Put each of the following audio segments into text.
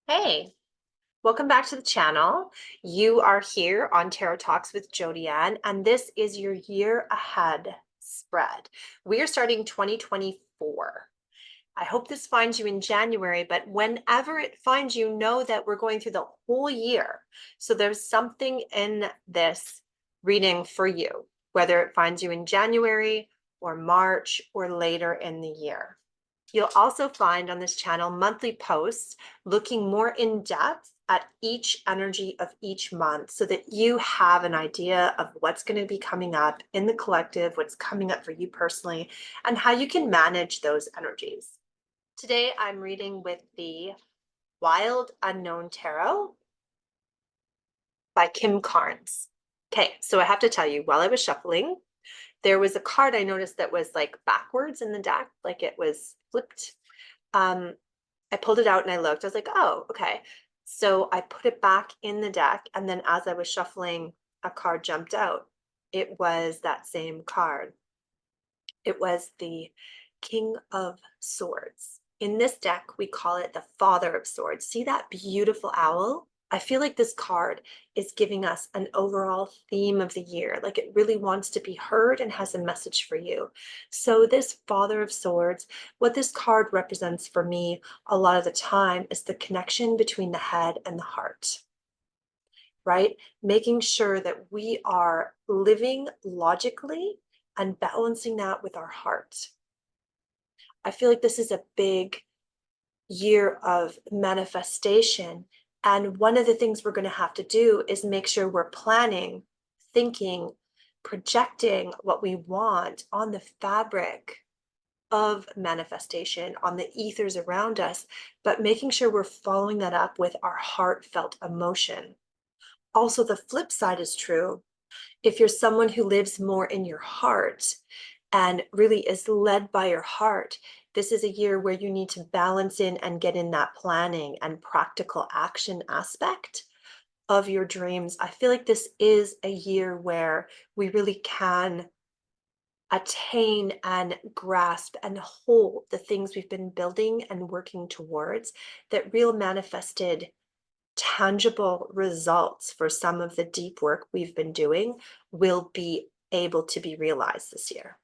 Hey, welcome back to the channel. You are here on Tarot Talks with Jody Ann, and this is your year ahead spread. We are starting 2024. I hope this finds you in January, but whenever it finds you, know that we're going through the whole year. So there's something in this reading for you, whether it finds you in January or March or later in the year. You'll also find on this channel monthly posts looking more in depth at each energy of each month so that you have an idea of what's going to be coming up in the collective, what's coming up for you personally, and how you can manage those energies. Today, I'm reading with the Wild Unknown Tarot by Kim Carnes. Okay, so I have to tell you, while I was shuffling, there was a card I noticed that was like backwards in the deck, like it was flipped. I pulled it out and I looked. I was like, oh, okay. So I put it back in the deck, and then as I was shuffling, a card jumped out. It was that same card. It was the King of Swords. In this deck, we call it the Father of Swords. See that beautiful owl? I feel like this card is giving us an overall theme of the year, like it really wants to be heard and has a message for you. So this Father of Swords, what this card represents for me a lot of the time is the connection between the head and the heart, right? Making sure that we are living logically and balancing that with our heart. I feel like this is a big year of manifestation. And one of the things we're going to have to do is make sure we're planning, thinking, projecting what we want on the fabric of manifestation, on the ethers around us, but making sure we're following that up with our heartfelt emotion. Also, the flip side is true. If you're someone who lives more in your heart and really is led by your heart, this is a year where you need to balance in and get in that planning and practical action aspect of your dreams. I feel like this is a year where we really can attain and grasp and hold the things we've been building and working towards, that real manifested tangible results for some of the deep work we've been doing will be able to be realized this year.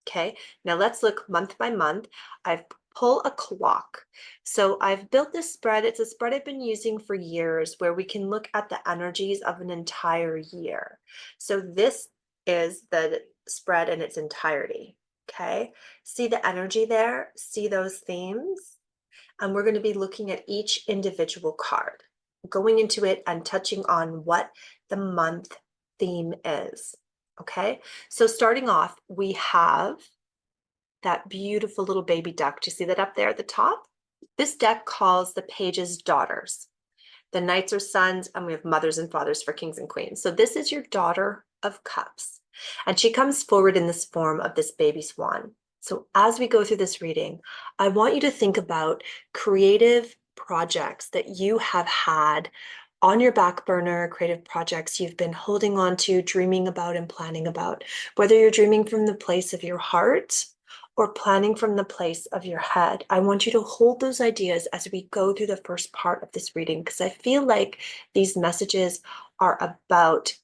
Okay, now let's look month by month. I've pulled a clock. So I've built this spread. It's a spread I've been using for years where we can look at the energies of an entire year. So this is the spread in its entirety. Okay, see the energy there, see those themes, and we're going to be looking at each individual card, going into it and touching on what the month theme is. Okay, so starting off, we have that beautiful little baby duck. Do you see that up there at the top? This deck calls the pages daughters. The knights are sons, and we have mothers and fathers for kings and queens. So this is your daughter of cups, and she comes forward in this form of this baby swan. So as we go through this reading, I want you to think about creative projects that you have had on your back burner, creative projects you've been holding on to, dreaming about and planning about, whether you're dreaming from the place of your heart or planning from the place of your head. I want you to hold those ideas as we go through the first part of this reading, because I feel like these messages are about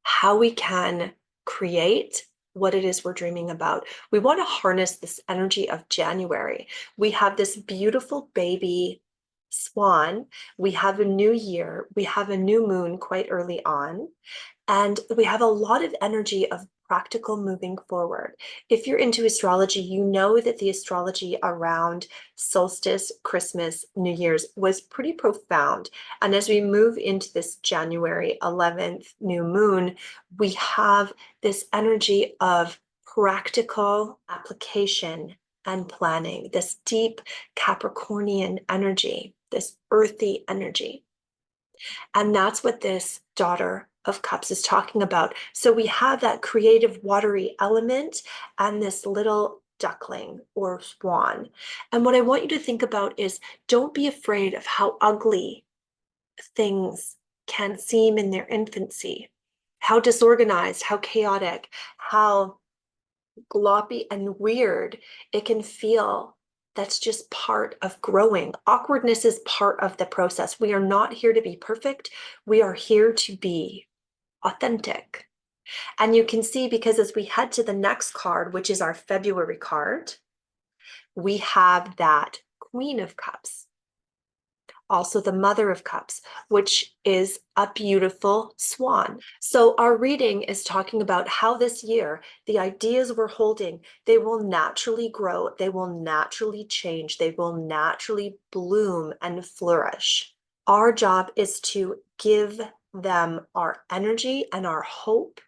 how we can create what it is we're dreaming about. We want to harness this energy of January. We have this beautiful baby swan. We have a new year. We have a new moon quite early on. And we have a lot of energy of practical moving forward. If you're into astrology, you know that the astrology around solstice, Christmas, New Year's was pretty profound. And as we move into this January 11th new moon, we have this energy of practical application and planning, this deep Capricornian energy, this earthy energy. And that's what this daughter of cups is talking about. So we have that creative watery element and this little duckling or swan. And what I want you to think about is, don't be afraid of how ugly things can seem in their infancy, how disorganized, how chaotic, how gloppy and weird it can feel That's just part of growing. Awkwardness is part of the process. We are not here to be perfect. We are here to be authentic. And you can see, because as we head to the next card, which is our February card, we have that Queen of Cups, also the Mother of Cups, which is a beautiful swan. So our reading is talking about how this year, the ideas we're holding, they will naturally grow, they will naturally change, they will naturally bloom and flourish. Our job is to give them our energy and our hope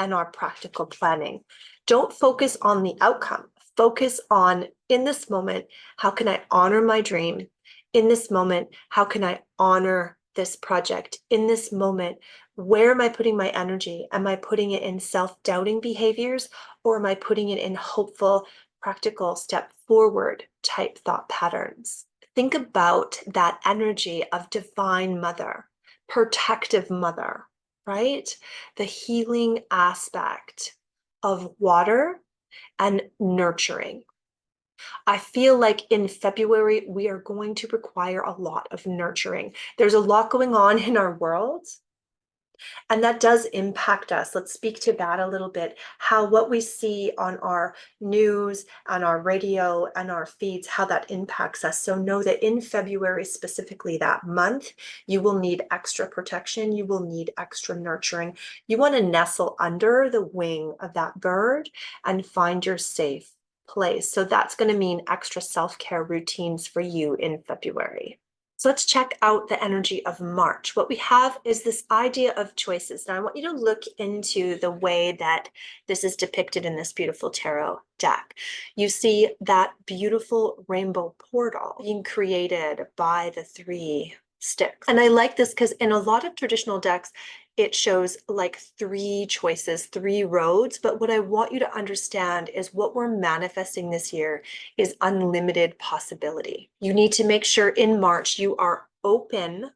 and our practical planning. Don't focus on the outcome. Focus on, in this moment, how can I honor my dream? In this moment, how can I honor this project? In this moment, where am I putting my energy? Am I putting it in self-doubting behaviors, or am I putting it in hopeful, practical, step forward type thought patterns? Think about that energy of divine mother, protective mother, right? The healing aspect of water and nurturing. I feel like in February, we are going to require a lot of nurturing. There's a lot going on in our world, and that does impact us. Let's speak to that a little bit, how what we see on our news, on our radio, and our feeds, how that impacts us. So know that in February, specifically that month, you will need extra protection. You will need extra nurturing. You want to nestle under the wing of that bird and find your safe place. So that's going to mean extra self-care routines for you in February. So let's check out the energy of March. What we have is this idea of choices. Now I want you to look into the way that this is depicted in this beautiful tarot deck. You see that beautiful rainbow portal being created by the 3 sticks. And I like this because in a lot of traditional decks, it shows like 3 choices, 3 roads. But what I want you to understand is what we're manifesting this year is unlimited possibility. You need to make sure in March you are open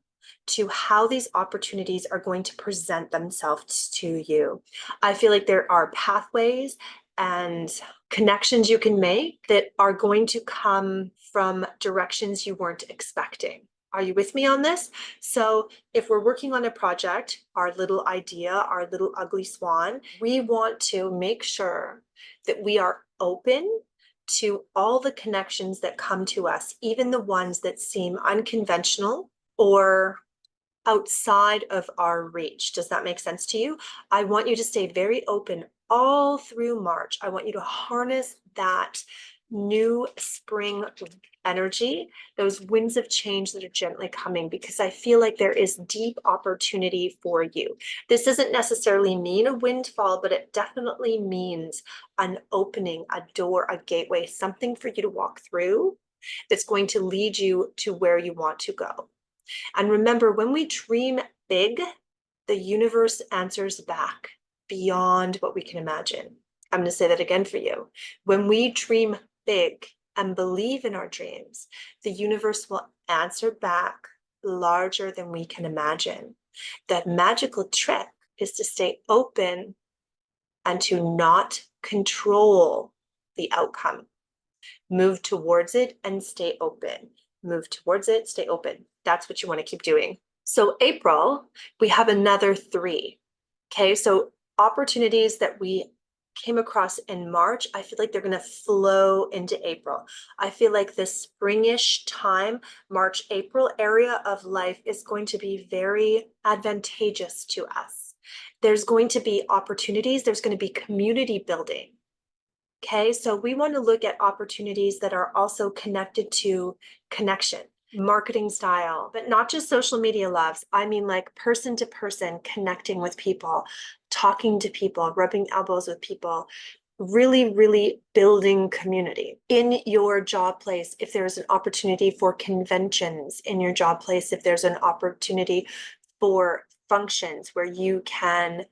to how these opportunities are going to present themselves to you. I feel like there are pathways and connections you can make that are going to come from directions you weren't expecting. Are you with me on this? So if we're working on a project, our little idea, our little ugly swan, we want to make sure that we are open to all the connections that come to us, even the ones that seem unconventional or outside of our reach. Does that make sense to you? I want you to stay very open all through March. I want you to harness that new spring energy, those winds of change that are gently coming, because I feel like there is deep opportunity for you. This doesn't necessarily mean a windfall, but it definitely means an opening, a door, a gateway, something for you to walk through that's going to lead you to where you want to go. And remember, when we dream big, the universe answers back beyond what we can imagine. I'm going to say that again for you. When we dream big and believe in our dreams, the universe will answer back larger than we can imagine. That magical trick is to stay open and to not control the outcome. Move towards it and stay open. Move towards it, stay open. That's what you want to keep doing. So April, we have another 3. Okay, so opportunities that we came across in March, I feel like they're going to flow into April. I feel like this springish time, March, April area of life is going to be very advantageous to us. There's going to be opportunities, there's going to be community building. Okay, so we want to look at opportunities that are also connected to connection, marketing style, but not just social media loves. I mean, like person to person, connecting with people, talking to people, rubbing elbows with people, really, really building community. In your job place, if there's an opportunity for conventions in your job place, if there's an opportunity for functions where you can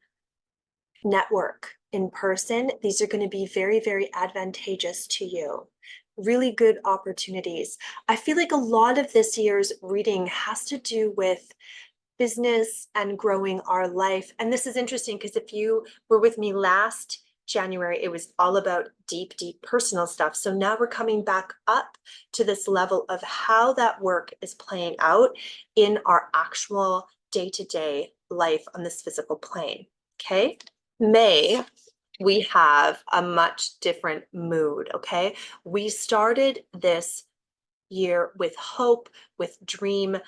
network in person, these are going to be very, very advantageous to you. Really good opportunities. I feel like a lot of this year's reading has to do with business and growing our life. And this is interesting because if you were with me last January, it was all about deep, deep personal stuff. So now we're coming back up to this level of how that work is playing out in our actual day-to-day life on this physical plane. Okay. May, we have a much different mood. Okay. We started this year with hope, with dream,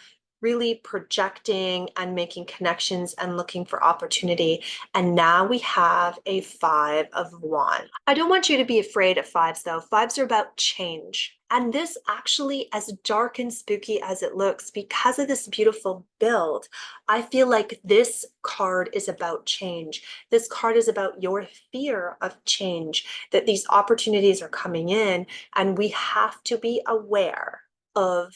really projecting and making connections and looking for opportunity. And now we have a 5 of Wands. I don't want you to be afraid of fives though. Fives are about change. And this actually, as dark and spooky as it looks, because of this beautiful build, I feel like this card is about change. This card is about your fear of change, that these opportunities are coming in, and we have to be aware of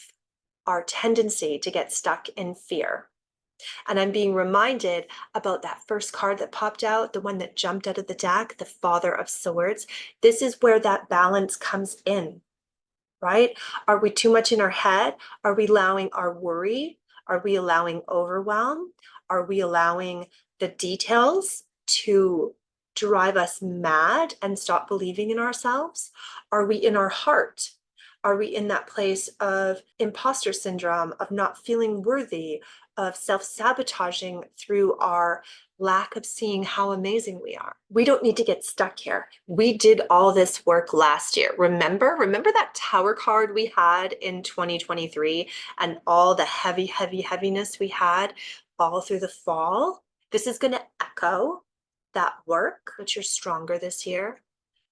our tendency to get stuck in fear. And I'm being reminded about that first card that popped out, the one that jumped out of the deck, the Father of Swords. This is where that balance comes in, right? Are we too much in our head? Are we allowing our worry? Are we allowing overwhelm? Are we allowing the details to drive us mad and stop believing in ourselves? Are we in our heart? Are we in that place of imposter syndrome, of not feeling worthy, of self-sabotaging through our lack of seeing how amazing we are? We don't need to get stuck here. We did all this work last year. Remember that Tower card we had in 2023 and all the heaviness we had all through the fall? This is going to echo that work, but you're stronger this year.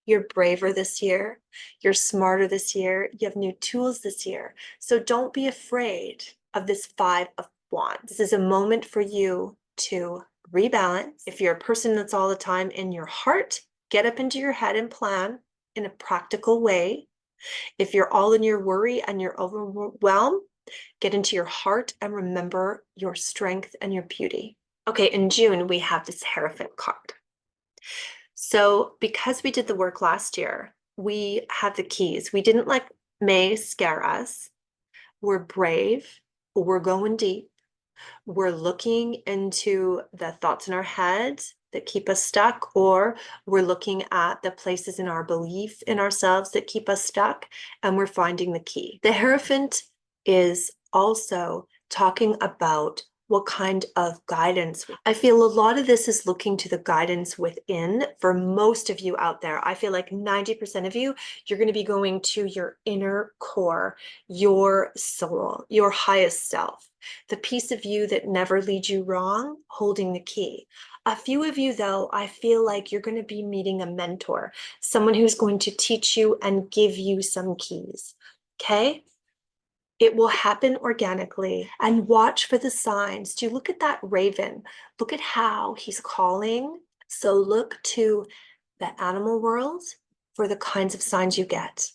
You're braver this year. You're smarter this year. You have new tools this year. So don't be afraid of this 5 of Wands. This is a moment for you to rebalance. If you're a person that's all the time in your heart, get up into your head and plan in a practical way. If you're all in your worry and your overwhelm, get into your heart and remember your strength and your beauty. Okay, in June, we have this Hierophant card. So because we did the work last year, we have the keys. We didn't let May scare us. We're brave. We're going deep. We're looking into the thoughts in our heads that keep us stuck, or we're looking at the places in our belief in ourselves that keep us stuck, and we're finding the key. The Hierophant is also talking about what kind of guidance. I feel a lot of this is looking to the guidance within. For most of you out there, I feel like 90% of you, you're going to be going to your inner core, your soul, your highest self, the piece of you that never leads you wrong, holding the key. A few of you, though, I feel like you're going to be meeting a mentor, someone who's going to teach you and give you some keys. Okay? It will happen organically. And watch for the signs. Do you look at that raven? Look at how he's calling. So look to the animal world for the kinds of signs you get.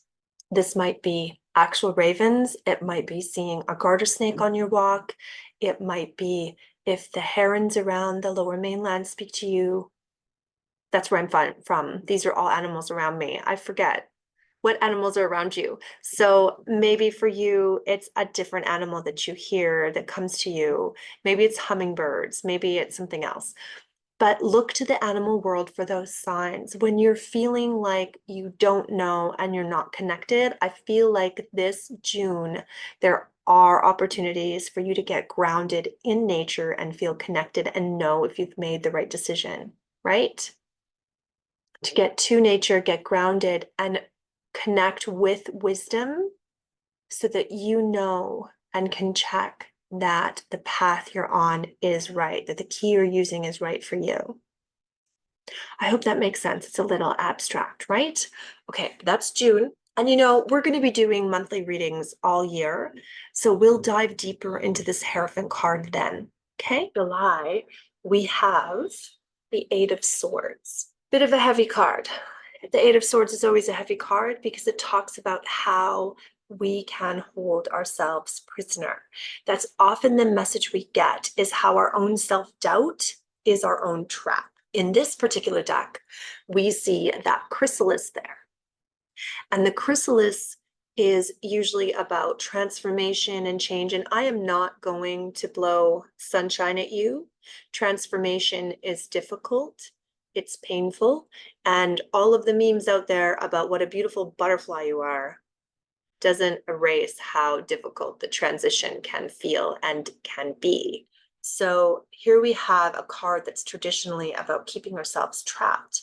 This might be actual ravens. It might be seeing a garter snake on your walk. It might be if the herons around the lower mainland speak to you. That's where I'm from. These are all animals around me. I forget what animals are around you. So maybe for you, it's a different animal that you hear that comes to you. Maybe it's hummingbirds, maybe it's something else. But look to the animal world for those signs. When you're feeling like you don't know and you're not connected, I feel like this June, there are opportunities for you to get grounded in nature and feel connected and know if you've made the right decision, right? To get to nature, get grounded, and connect with wisdom so that you know and can check that the path you're on is right, that the key you're using is right for you. I hope that makes sense. It's a little abstract, right? Okay, that's June. And we're going to be doing monthly readings all year. So we'll dive deeper into this Hierophant card then. Okay, July, we have the 8 of Swords. Bit of a heavy card. The 8 of Swords is always a heavy card because it talks about how we can hold ourselves prisoner. That's often the message we get, is how our own self-doubt is our own trap. In this particular deck, we see that chrysalis there. And the chrysalis is usually about transformation and change. And I am not going to blow sunshine at you. Transformation is difficult. It's painful. And all of the memes out there about what a beautiful butterfly you are doesn't erase how difficult the transition can feel and can be. So here we have a card that's traditionally about keeping ourselves trapped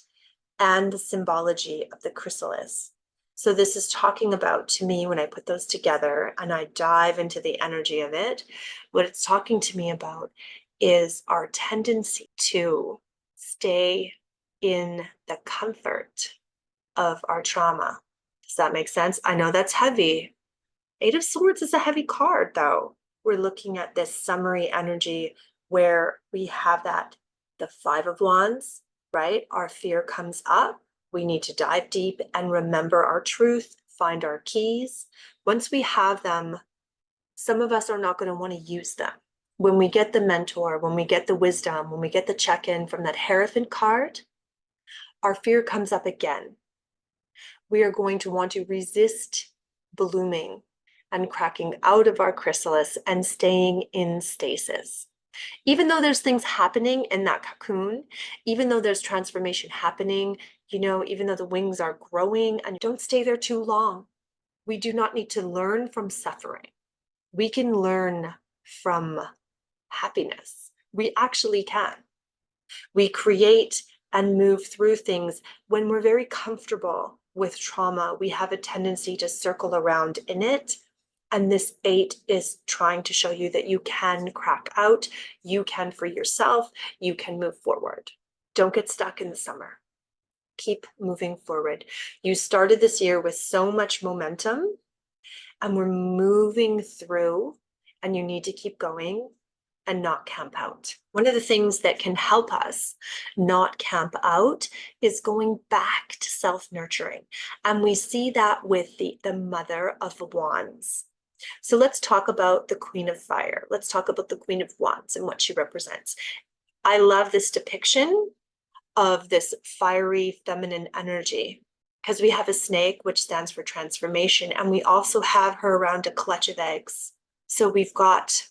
and the symbology of the chrysalis. So this is talking about, to me, when I put those together and I dive into the energy of it, what it's talking to me about is our tendency to stay in the comfort of our trauma. Does that make sense? I know that's heavy. Eight of Swords is a heavy card, though. We're looking at this summary energy where we have the Five of Wands, right? Our fear comes up. We need to dive deep and remember our truth, find our keys. Once we have them, some of us are not going to want to use them. When we get the mentor, when we get the wisdom, when we get the check-in from that Hierophant card, our fear comes up again. We are going to want to resist blooming and cracking out of our chrysalis and staying in stasis. Even though there's things happening in that cocoon, even though there's transformation happening, even though the wings are growing, and don't stay there too long. We do not need to learn from suffering. We can learn from happiness. We actually can. We create and move through things when we're very comfortable with trauma. We have a tendency to circle around in it. And this 8 is trying to show you that you can crack out, you can free yourself, you can move forward. Don't get stuck in the summer. Keep moving forward. You started this year with so much momentum, and we're moving through, and you need to keep going and not camp out. One of the things that can help us not camp out is going back to self-nurturing. And we see that with the Mother of Wands. So let's talk about the Queen of Fire. Let's talk about the Queen of Wands and what she represents. I love this depiction of this fiery feminine energy because we have a snake, which stands for transformation, and we also have her around a clutch of eggs. So we've got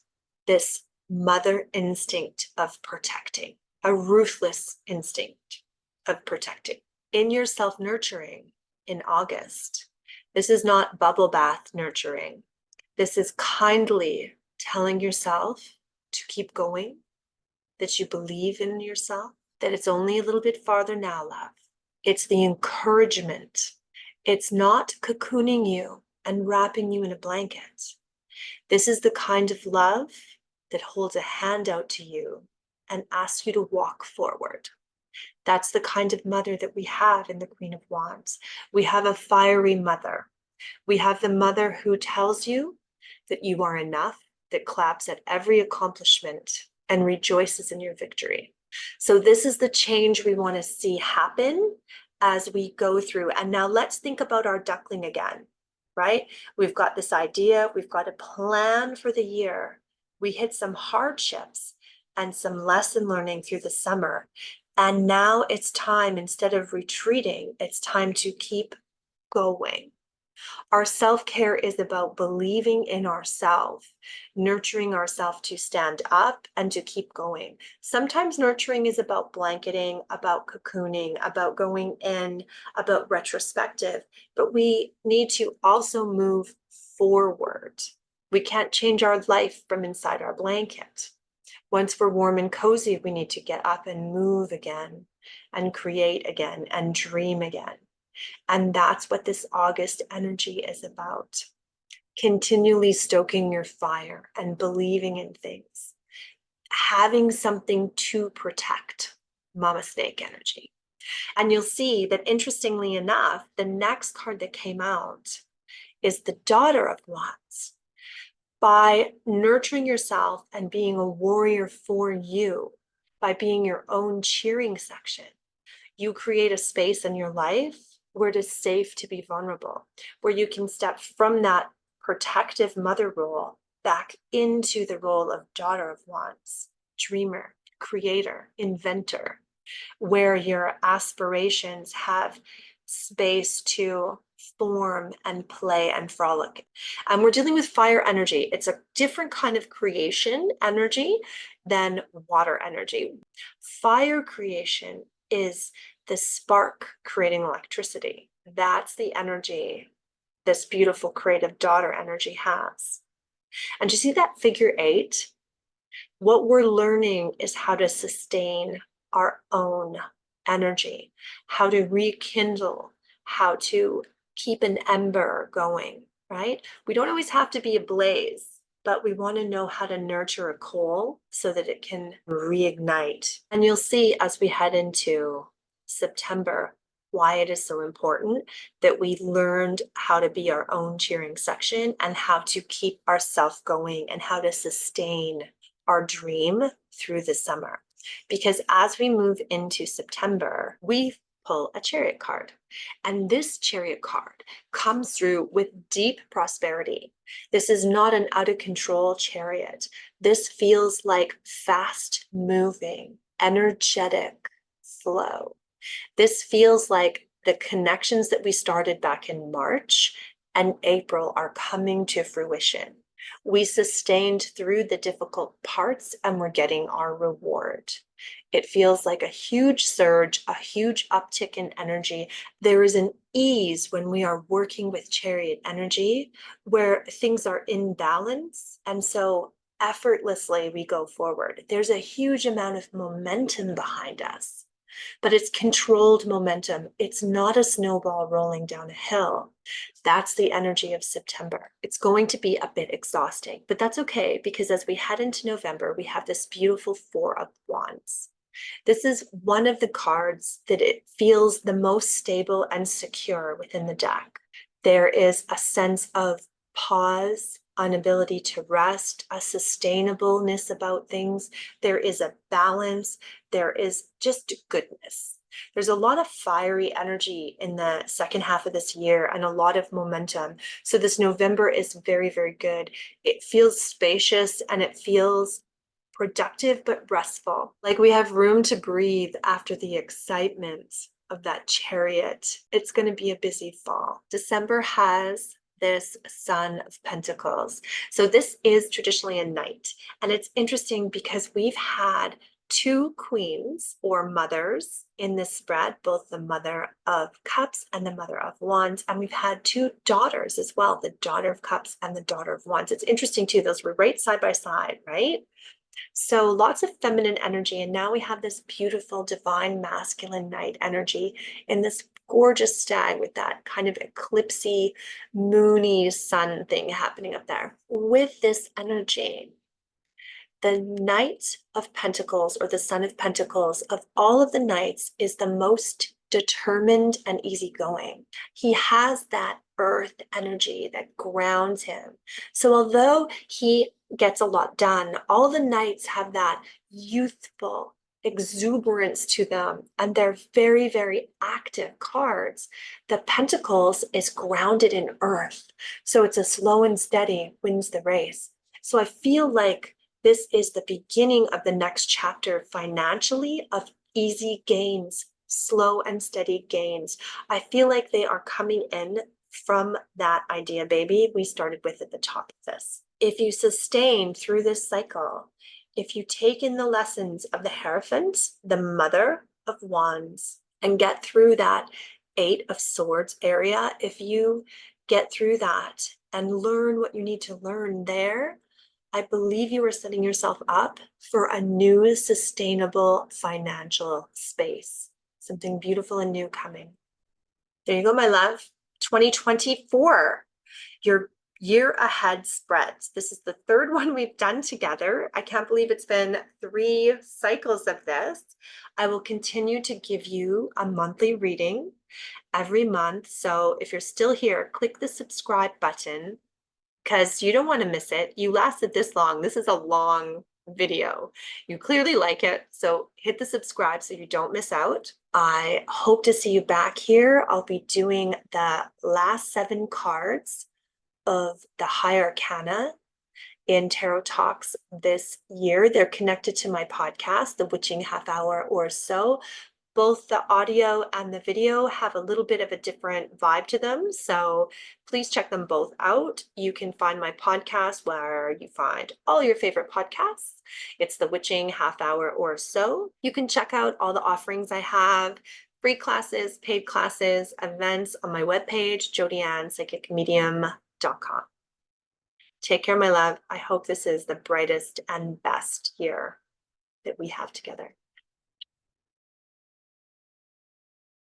this mother instinct of protecting, a ruthless instinct of protecting. In your self-nurturing in August, this is not bubble bath nurturing. This is kindly telling yourself to keep going, that you believe in yourself, that it's only a little bit farther now, love. It's the encouragement. It's not cocooning you and wrapping you in a blanket. This is the kind of love that holds a hand out to you and asks you to walk forward. That's the kind of mother that we have in the Queen of Wands. We have a fiery mother. We have the mother who tells you that you are enough, that claps at every accomplishment and rejoices in your victory. So this is the change we want to see happen as we go through. And now let's think about our duckling again, right? We've got this idea, we've got a plan for the year. We hit some hardships and some lesson learning through the summer. And now it's time, instead of retreating, it's time to keep going. Our self-care is about believing in ourselves, nurturing ourselves to stand up and to keep going. Sometimes nurturing is about blanketing, about cocooning, about going in, about retrospective, but we need to also move forward. We can't change our life from inside our blanket. Once we're warm and cozy, we need to get up and move again and create again and dream again. And that's what this August energy is about. Continually stoking your fire and believing in things. Having something to protect, Mama Snake energy. And you'll see that, interestingly enough, the next card that came out is the Daughter of Wands. By nurturing yourself and being a warrior for you, by being your own cheering section, you create a space in your life where it is safe to be vulnerable, where you can step from that protective mother role back into the role of Daughter of Wands, dreamer, creator, inventor, where your aspirations have space to form and play and frolic. And we're dealing with fire energy. It's a different kind of creation energy than water energy. Fire creation is the spark creating electricity. That's the energy this beautiful creative daughter energy has. And you see that figure 8? What we're learning is how to sustain our own energy, how to rekindle, how to keep an ember going, right? We don't always have to be ablaze, but we want to know how to nurture a coal so that it can reignite. And you'll see as we head into September why it is so important that we learned how to be our own cheering section and how to keep ourselves going and how to sustain our dream through the summer. Because as we move into September, we pull a chariot card. And this chariot card comes through with deep prosperity. This is not an out of control chariot. This feels like fast moving, energetic flow. This feels like the connections that we started back in March and April are coming to fruition. We sustained through the difficult parts and we're getting our reward. It feels like a huge surge, a huge uptick in energy. There is an ease when we are working with chariot energy where things are in balance. And so effortlessly we go forward. There's a huge amount of momentum behind us, but it's controlled momentum. It's not a snowball rolling down a hill. That's the energy of September. It's going to be a bit exhausting, but that's okay because as we head into November, we have this beautiful 4 of Wands. This is one of the cards that it feels the most stable and secure within the deck. There is a sense of pause, an ability to rest, a sustainableness about things. There is a balance. There is just goodness. There's a lot of fiery energy in the second half of this year and a lot of momentum. So this November is very, very good. It feels spacious and it feels productive but restful. Like we have room to breathe after the excitement of that chariot. It's going to be a busy fall. December has this Son of Pentacles. So this is traditionally a knight. And it's interesting because we've had 2 queens or mothers in this spread, both the Mother of Cups and the Mother of Wands. And we've had 2 daughters as well, the Daughter of Cups and the Daughter of Wands. It's interesting too, those were right side by side, right? So lots of feminine energy. And now we have this beautiful divine masculine knight energy in this gorgeous stag with that kind of eclipsey, moony sun thing happening up there. With this energy, the Knight of Pentacles or the Son of Pentacles of all of the knights is the most determined and easygoing. He has that earth energy that grounds him. So although he gets a lot done, all the knights have that youthful exuberance to them and they're very, very active cards. The Pentacles is grounded in earth. So it's a slow and steady wins the race. So I feel like this is the beginning of the next chapter financially of easy gains, slow and steady gains. I feel like they are coming in from that idea, baby, we started with at the top of this. If you sustain through this cycle, if you take in the lessons of the Hierophant, the Mother of Wands, and get through that 8 of Swords area, if you get through that and learn what you need to learn there, I believe you are setting yourself up for a new sustainable financial space. Something beautiful and new coming. There you go, my love. 2024, your year ahead spreads. This is the 3rd one we've done together. I can't believe it's been 3 cycles of this. I will continue to give you a monthly reading every month. So if you're still here, click the subscribe button because you don't want to miss it. You lasted this long. This is a long video. You clearly like it. So hit the subscribe so you don't miss out. I hope to see you back here. I'll be doing the last 7 cards of the High Arcana in Tarot Talks this year. They're connected to my podcast, The Witching Half Hour or so. Both the audio and the video have a little bit of a different vibe to them, so please check them both out. You can find my podcast where you find all your favorite podcasts. It's the Witching Half Hour or So. You can check out all the offerings I have, free classes, paid classes, events on my webpage, jodiannpsychicmedium.com. Take care, my love. I hope this is the brightest and best year that we have together.